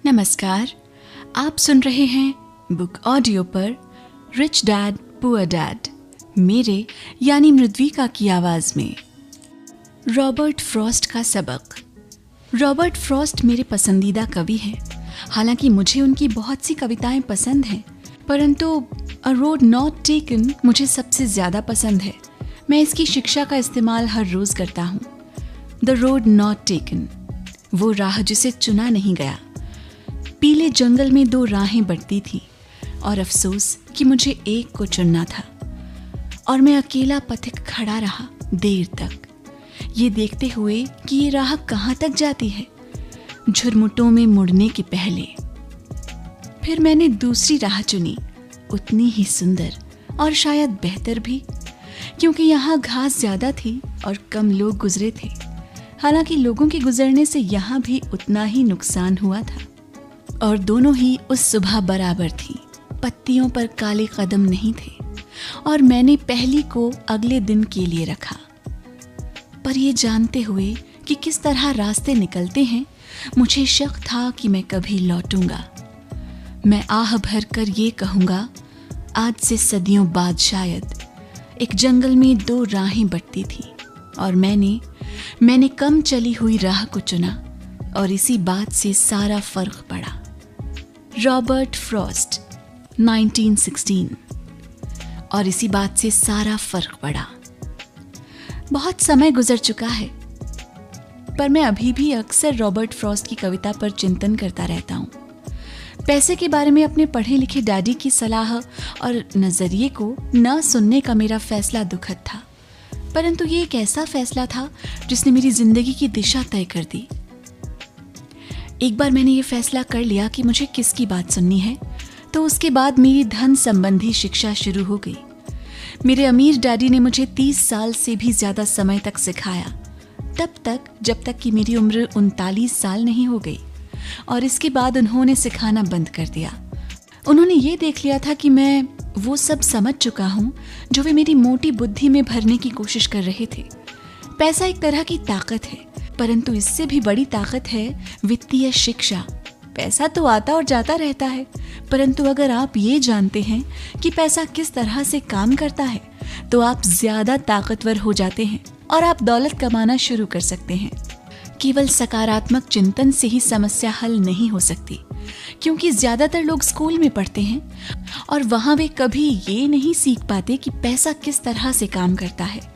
नमस्कार, आप सुन रहे हैं बुक ऑडियो पर रिच डैड पुअर डैड, मेरे यानी मृद्विका की आवाज में। रॉबर्ट फ्रॉस्ट का सबक। रॉबर्ट फ्रॉस्ट मेरे पसंदीदा कवि हैं। हालांकि मुझे उनकी बहुत सी कविताएं पसंद हैं, परंतु अ रोड नॉट टेकन मुझे सबसे ज्यादा पसंद है। मैं इसकी शिक्षा का इस्तेमाल हर रोज करता हूँ। द रोड नॉट टेकन, वो राह जिसे चुना नहीं गया। पीले जंगल में दो राहें बढ़ती थी और अफसोस कि मुझे एक को चुनना था, और मैं अकेला पथिक खड़ा रहा देर तक, ये देखते हुए कि ये राह कहाँ तक जाती है, झुरमुटों में मुड़ने के पहले। फिर मैंने दूसरी राह चुनी, उतनी ही सुंदर और शायद बेहतर भी, क्योंकि यहाँ घास ज्यादा थी और कम लोग गुजरे थे। हालांकि लोगों के गुजरने से यहाँ भी उतना ही नुकसान हुआ था, और दोनों ही उस सुबह बराबर थी। पत्तियों पर काले कदम नहीं थे, और मैंने पहली को अगले दिन के लिए रखा। पर ये जानते हुए कि किस तरह रास्ते निकलते हैं, मुझे शक था कि मैं कभी लौटूंगा। मैं आह भर कर ये कहूँगा, आज से सदियों बाद शायद एक जंगल में दो राहें बढ़ती थी, और मैंने कम चली हुई राह को चुना, और इसी बात से सारा फर्क पड़ा। Robert Frost 1916। और इसी बात से सारा फर्क पड़ा। बहुत समय गुजर चुका है, पर मैं अभी भी अक्सर रॉबर्ट फ्रॉस्ट की कविता पर चिंतन करता रहता हूँ। पैसे के बारे में अपने पढ़े लिखे डैडी की सलाह और नजरिए को न सुनने का मेरा फैसला दुखद था, परंतु ये एक ऐसा फैसला था जिसने मेरी जिंदगी की दिशा तय कर दी। एक बार मैंने ये फैसला कर लिया कि मुझे किसकी बात सुननी है, तो उसके बाद मेरी धन संबंधी शिक्षा शुरू हो गई। मेरे अमीर डैडी ने मुझे 30 साल से भी ज्यादा समय तक सिखाया, तब तक जब तक कि मेरी उम्र 39 साल नहीं हो गई, और इसके बाद उन्होंने सिखाना बंद कर दिया। उन्होंने ये देख लिया था कि मैं वो सब समझ चुका हूँ जो वे मेरी मोटी बुद्धि में भरने की कोशिश कर रहे थे। पैसा एक तरह की ताकत है, परंतु इससे भी बड़ी ताकत है वित्तीय शिक्षा। पैसा तो आता और जाता रहता है, परंतु अगर आप ये जानते हैं कि पैसा किस तरह से काम करता है, तो आप ज्यादा ताकतवर हो जाते हैं और आप दौलत कमाना शुरू कर सकते हैं। केवल सकारात्मक चिंतन से ही समस्या हल नहीं हो सकती, क्योंकि ज्यादातर लोग स्कूल में पढ़ते हैं और वहां वे कभी ये नहीं सीख पाते कि पैसा किस तरह से काम करता है।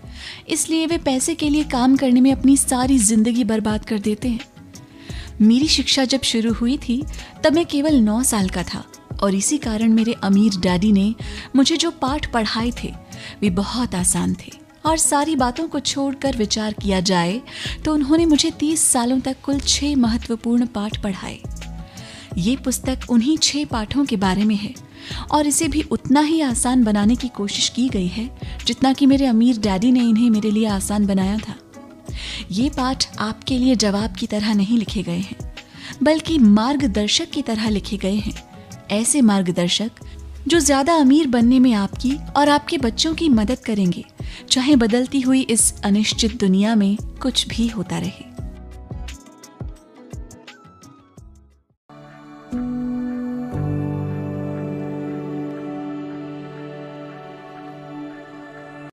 इसलिए वे पैसे के लिए काम करने में अपनी सारी जिंदगी बर्बाद कर देते हैं। मेरी शिक्षा जब शुरू हुई थी तब मैं केवल 9 साल का था, और इसी कारण मेरे अमीर डैडी ने मुझे जो पाठ पढ़ाए थे वे बहुत आसान थे, और सारी बातों को छोड़कर विचार किया जाए तो उन्होंने मुझे 30 सालों तक कुल 6 महत्वपूर्ण पाठ पढ़ाए। ये पुस्तक उन्हीं 6 पाठों के बारे में है, और इसे भी उतना ही आसान बनाने की कोशिश की गई है जितना कि मेरे अमीर डैडी ने इन्हें मेरे लिए आसान बनाया था। ये पाठ आपके लिए जवाब की तरह नहीं लिखे गए हैं, बल्कि मार्गदर्शक की तरह लिखे गए हैं। ऐसे मार्गदर्शक जो ज्यादा अमीर बनने में आपकी और आपके बच्चों की मदद करेंगे, चाहे बदलती हुई इस अनिश्चित दुनिया में कुछ भी होता रहे।